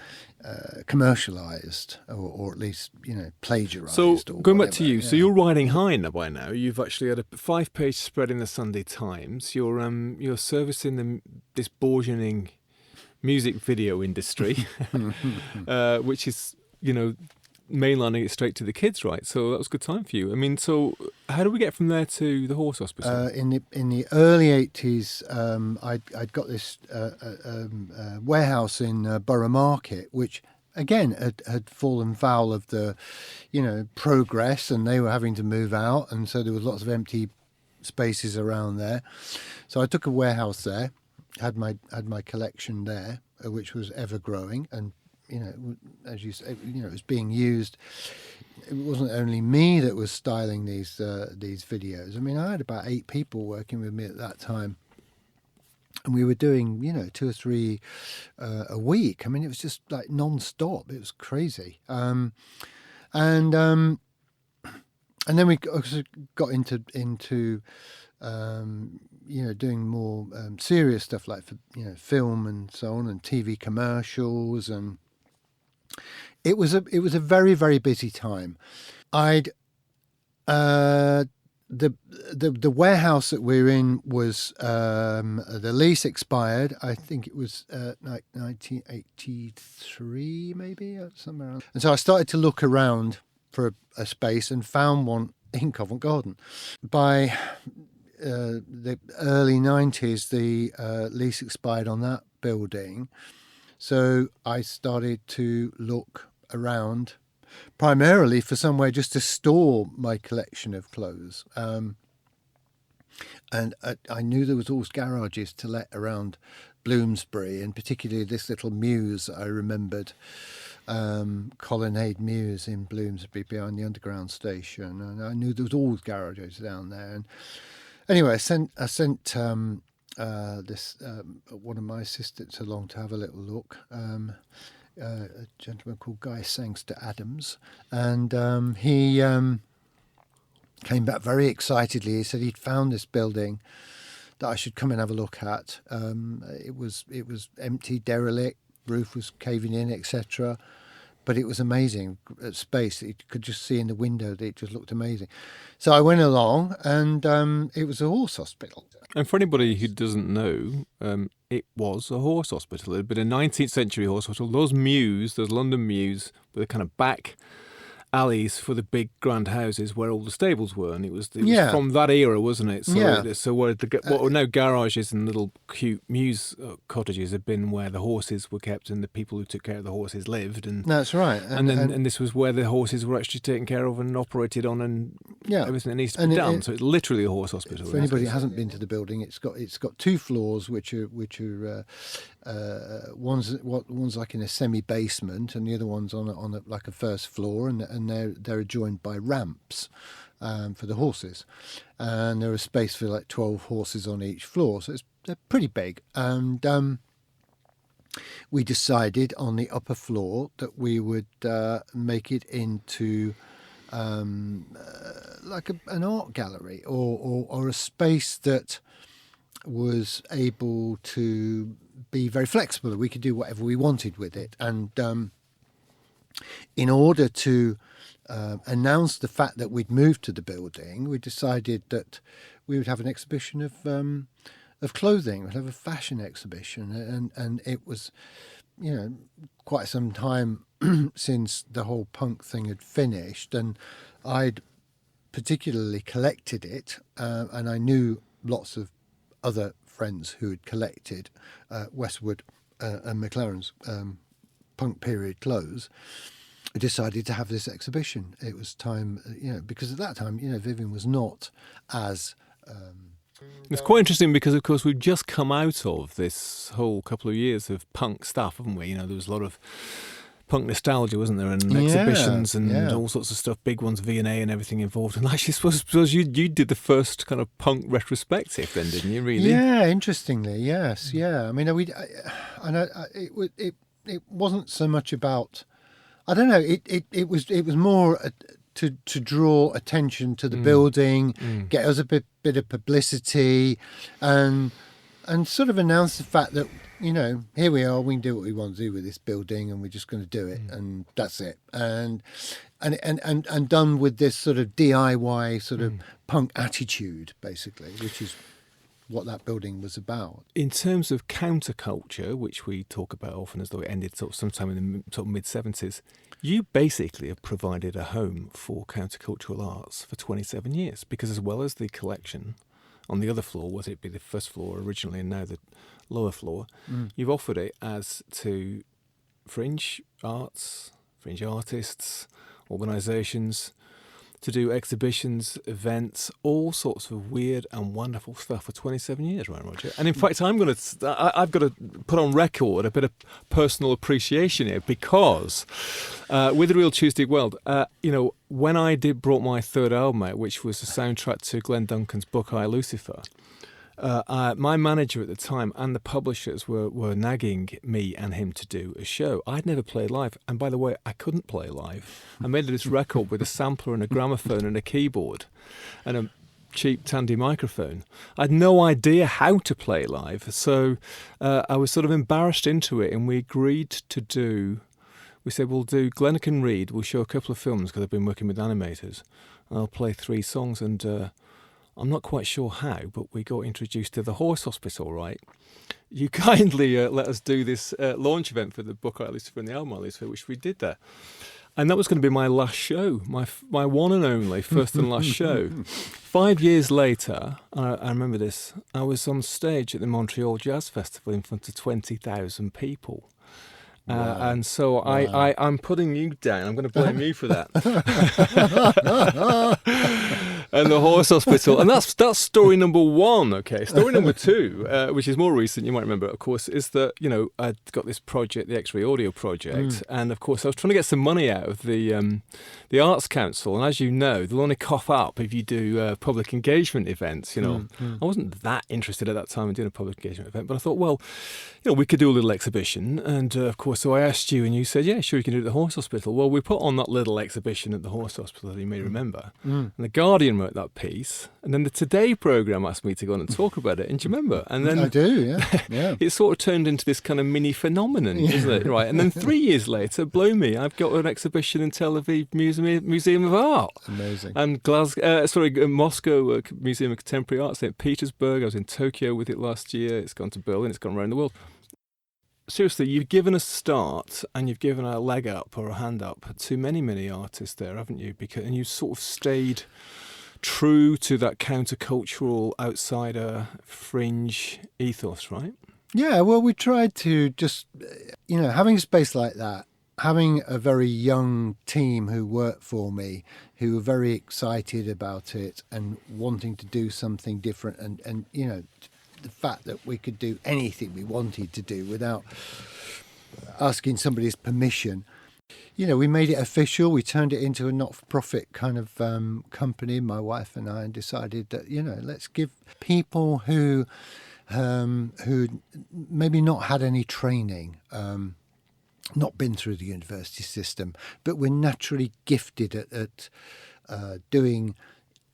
commercialised or at least plagiarised. So going back to whatever, you, so you're riding high by now. You've actually had a 5-page spread in the Sunday Times. You're servicing this burgeoning music video industry, which is mainlining it straight to the kids, right? So that was a good time for you. I mean, so how do we get from there to the horse hospital? In the early 80s, I'd got this warehouse in Borough Market, which again had fallen foul of the progress, and they were having to move out, and so there was lots of empty spaces around there. So I took a warehouse there, had my collection there, which was ever growing, and as you say, it was being used. It wasn't only me that was styling these videos. I mean, I had about 8 people working with me at that time, and we were doing 2 or 3 a week. I mean, it was just like non-stop. It was crazy. And then we also got into doing more serious stuff like for film and so on, and TV commercials, and it was a very, very busy time. The warehouse that we're in was the lease expired. I think it was like 1983, maybe, or somewhere around. And so I started to look around for a space and found one in Covent Garden. By the early 90s, the lease expired on that building. So I started to look around primarily for somewhere just to store my collection of clothes. And I knew there was always garages to let around Bloomsbury, and particularly this little mews I remembered, Colonnade Mews in Bloomsbury behind the underground station. And I knew there was always garages down there. And anyway, I sent this one of my assistants along to have a little look, a gentleman called Guy Sangster Adams, and he came back very excitedly. He said he'd found this building that I should come and have a look at. It was empty, derelict, roof was caving in, etc. But it was amazing space. You could just see in the window that it just looked amazing. So I went along, and it was a horse hospital. And for anybody who doesn't know, it was a horse hospital. It had been a 19th century horse hospital. Those London mews, with the kind of back alleys for the big grand houses where all the stables were, and it was from that era, wasn't it? So, so where what were now garages and little cute mews cottages had been where the horses were kept and the people who took care of the horses lived, and that's right. And this was where the horses were actually taken care of and operated on, and everything that needs to be done. So it's literally a horse hospital. For anybody who hasn't been to the building, it's got 2 floors, which are one's like in a semi basement, and the other one's on like a first floor, and they're adjoined by ramps for the horses, and there is space for like 12 horses on each floor, so they're pretty big. And we decided on the upper floor that we would make it into like an art gallery or a space that was able to be very flexible. We could do whatever we wanted with it. And in order to announce the fact that we'd moved to the building, we decided that we would have an exhibition of clothing. We'd have a fashion exhibition, and it was, quite some time since the whole punk thing had finished, and I'd particularly collected it, and I knew lots of other friends who had collected Westwood and McLaren's punk period clothes. I decided to have this exhibition. It was time, because at that time, Vivienne was not as... It's quite interesting because, of course, we've just come out of this whole couple of years of punk stuff, haven't we? There was a lot of punk nostalgia, wasn't there, and exhibitions and all sorts of stuff, big ones, V&A and everything involved. And actually, I suppose you did the first kind of punk retrospective then, didn't you, really? Yeah, interestingly, yes, yeah. I mean, it wasn't so much about... I don't know, it was more... To draw attention to the building, get us a bit of publicity, and sort of announce the fact that here we are, we can do what we want to do with this building, and we're just going to do it, and that's it, and done with this sort of DIY sort of punk attitude, basically, which is what that building was about. In terms of counterculture, which we talk about often as though it ended sort of sometime in the sort of mid-70s, you basically have provided a home for countercultural arts for 27 years, because as well as the collection on the other floor, whether it be the first floor originally and now the lower floor, you've offered it as to fringe arts, fringe artists, organisations, to do exhibitions, events, all sorts of weird and wonderful stuff for 27 years, right, Roger? And in fact, I've got to put on record a bit of personal appreciation here, because with The Real Tuesday World, when I brought my third album out, which was the soundtrack to Glenn Duncan's book, I, Lucifer, my manager at the time and the publishers were nagging me and him to do a show. I'd never played live, and by the way, I couldn't play live. I made this record with a sampler and a gramophone and a keyboard and a cheap Tandy microphone. I had no idea how to play live, so I was sort of embarrassed into it, and we agreed to do... We said, we'll do Glenn can read, we'll show a couple of films, because I've been working with animators, and I'll play 3 songs, and... I'm not quite sure how, but we got introduced to the Horse Hospital, right? You kindly let us do this launch event for the book I, Lucifer, and the album I, Lucifer, which we did there. And that was going to be my last show, my one and only first and last show. 5 years later, I remember this, I was on stage at the Montreal Jazz Festival in front of 20,000 people. Wow. And so wow. I'm putting you down. I'm going to blame you for that. And the Horse Hospital. And that's story number 1, okay? Story number 2, which is more recent, you might remember, of course, is that, I'd got this project, the X-Ray Audio Project, and of course I was trying to get some money out of the Arts Council, and as you know, they'll only cough up if you do public engagement events, I wasn't that interested at that time in doing a public engagement event, but I thought, well, we could do a little exhibition, and of course, so I asked you, and you said, yeah, sure, you can do it at the Horse Hospital. Well, we put on that little exhibition at the Horse Hospital, you may remember, and The Guardian wrote that piece, and then the Today programme asked me to go on and talk about it, and do you remember? And then I do, yeah. It sort of turned into this kind of mini phenomenon, isn't it? Right, and then 3 years later, blow me, I've got an exhibition in Tel Aviv Museum of Art. Amazing. And Moscow Museum of Contemporary Art, St. Petersburg, I was in Tokyo with it last year, it's gone to Berlin, it's gone around the world. Seriously, you've given a start and you've given a leg up or a hand up to many, many artists there, haven't you? And you sort of stayed true to that countercultural, outsider, fringe ethos, right? Yeah, well, we tried to just, having a space like that, having a very young team who worked for me, who were very excited about it and wanting to do something different, and the fact that we could do anything we wanted to do without asking somebody's permission. We made it official. We turned it into a not-for-profit kind of company, my wife and I, and decided that, let's give people who who'd maybe not had any training, not been through the university system, but were naturally gifted at doing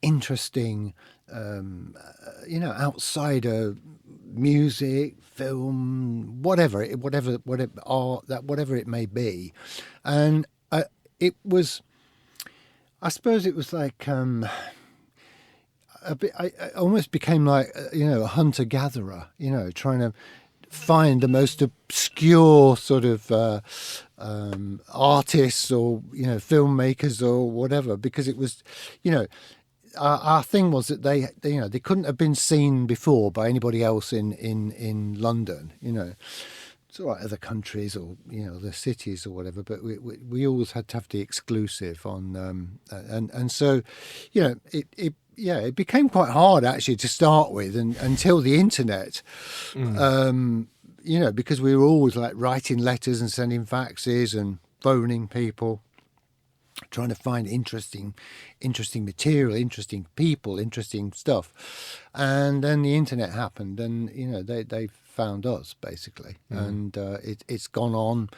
interesting, outsider music, film, whatever it may be, and it was, I suppose, it was like a bit. I almost became like a hunter-gatherer, trying to find the most obscure sort of artists or filmmakers or whatever, because it was, our thing was that they couldn't have been seen before by anybody else in London. It's all right, other countries or the cities or whatever, but we always had to have the exclusive on, and so it became quite hard actually to start with, and until the internet, because we were always like writing letters and sending faxes and phoning people, trying to find interesting material, interesting people, interesting stuff, and then the internet happened, and they found us basically, and it's gone on,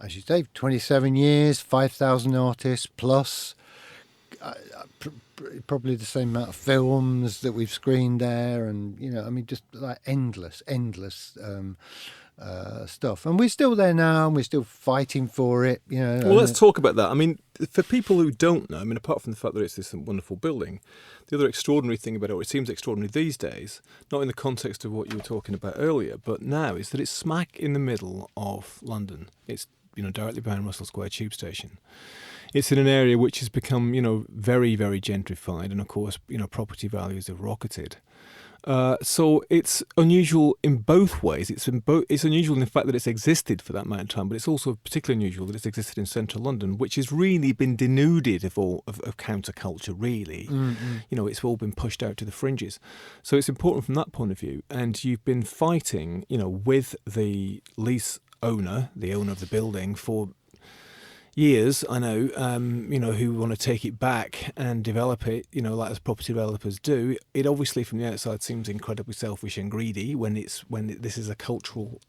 as you say, 27 years, 5,000 artists plus. Probably the same amount of films that we've screened there, and just like endless stuff, and we're still there now, and we're still fighting for it. Well, let's talk about that. I mean, for people who don't know, apart from the fact that it's this wonderful building, the other extraordinary thing about it, or it seems extraordinary these days, not in the context of what you were talking about earlier, but now, is that it's smack in the middle of London. It's directly behind Russell Square Tube Station. It's in an area which has become, very, very gentrified, and of course, property values have rocketed. So it's unusual in both ways. It's unusual in the fact that it's existed for that amount of time, but it's also particularly unusual that it's existed in central London, which has really been denuded of counterculture, really. Mm-hmm. It's all been pushed out to the fringes. So it's important from that point of view. And you've been fighting, with the lease owner, the owner of the building, for years, I know, who want to take it back and develop it, like as property developers do. It obviously from the outside seems incredibly selfish and greedy when this is a cultural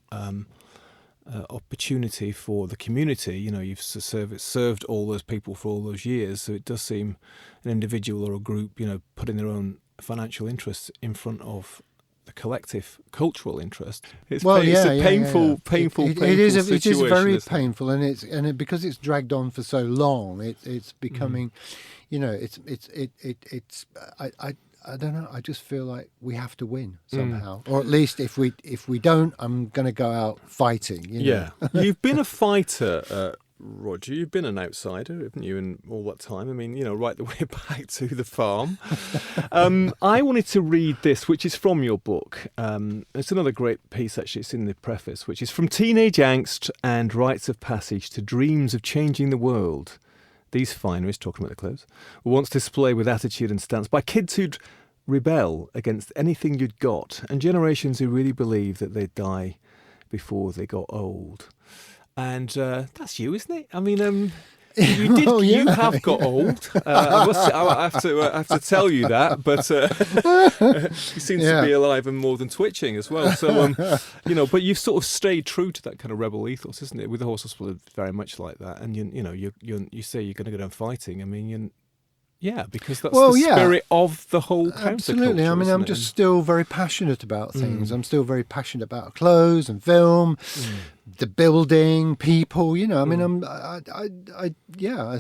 opportunity for the community. You've served all those people for all those years, so it does seem an individual or a group, putting their own financial interests in front of the collective cultural interest. It's a painful situation. It is very painful, and because it's dragged on for so long, it's becoming, I don't know. I just feel like we have to win somehow, or at least if we don't, I'm going to go out fighting. Yeah, you've been a fighter. Roger, you've been an outsider, haven't you, in all that time? Right the way back to the farm. I wanted to read this, which is from your book. It's another great piece, actually. It's in the preface, which is from teenage angst and rites of passage to dreams of changing the world. These fineries, talking about the clothes, were once displayed with attitude and stance by kids who'd rebel against anything you'd got, and generations who really believed that they'd die before they got old. And that's you, isn't it? You did. You have got old. I have to tell you that. But you seem to be alive and more than twitching as well. So but you've sort of stayed true to that kind of rebel ethos, isn't it? With the Horse Hospital, it's very much like that. And you say you're going to go down fighting. Because that's the spirit of the whole counterculture. Absolutely. I'm just still very passionate about things. I'm still very passionate about clothes and film, the building, people. As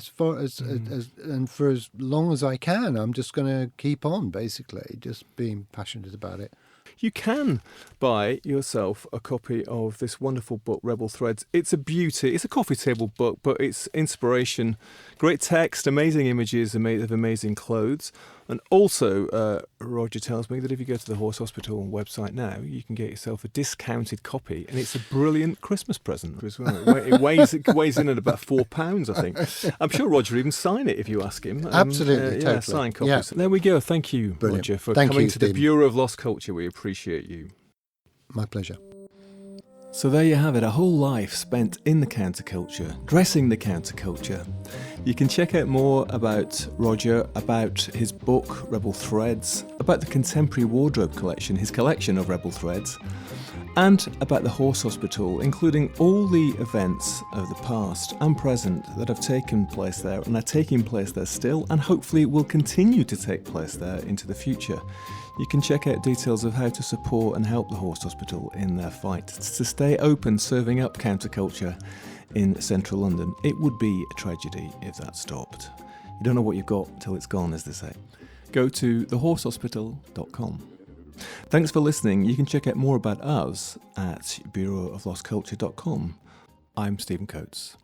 far as and for as long as I can, I'm just going to keep on, basically, just being passionate about it. You can buy yourself a copy of this wonderful book, Rebel Threads. It's a beauty. It's a coffee table book, but it's inspiration, great text, amazing images of amazing clothes. And also, Roger tells me that if you go to the Horse Hospital website now, you can get yourself a discounted copy, and it's a brilliant Christmas present as well. It weighs in at about £4, I think. I'm sure Roger even sign it if you ask him. Absolutely, totally. Signed copies. Yeah. There we go. Thank you, brilliant. Roger, for coming to the Bureau of Lost Culture. We appreciate you. My pleasure. So there you have it, a whole life spent in the counterculture, dressing the counterculture, You can check out more about Roger, about his book, Rebel Threads, about the Contemporary Wardrobe collection, his collection of Rebel Threads, and about the Horse Hospital, including all the events of the past and present that have taken place there and are taking place there still, and hopefully will continue to take place there into the future. You can check out details of how to support and help the Horse Hospital in their fight to stay open, serving up counterculture in central London. It would be a tragedy if that stopped. You don't know what you've got till it's gone, as they say. Go to thehorsehospital.com. Thanks for listening. You can check out more about us at bureauoflostculture.com. I'm Stephen Coates.